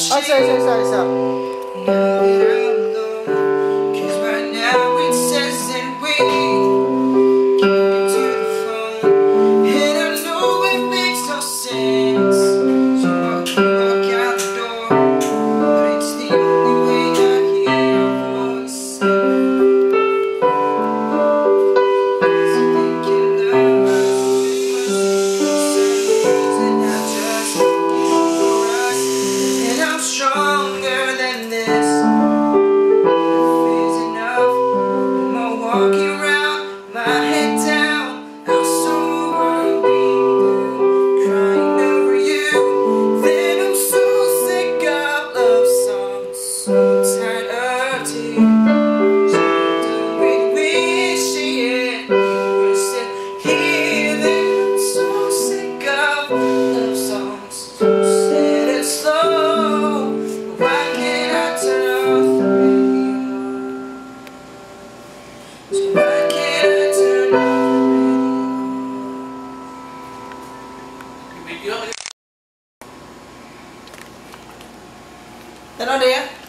Oh, sorry. Cause right now it says that we can't get to the phone, and I know it makes no sense. So walk out the door, but it's the only way I hear your voice. So thinking about and I just rush, and I'm stronger than this. Walking around, my head down, I'm so blue, crying over you. Then I'm so sick of love songs, so tired of tears. So done with wishing you were still here. Then I'm so sick of love songs, so sad and slow. Why can't I turn off the radio? So why can't I turn off the radio? Ano dia?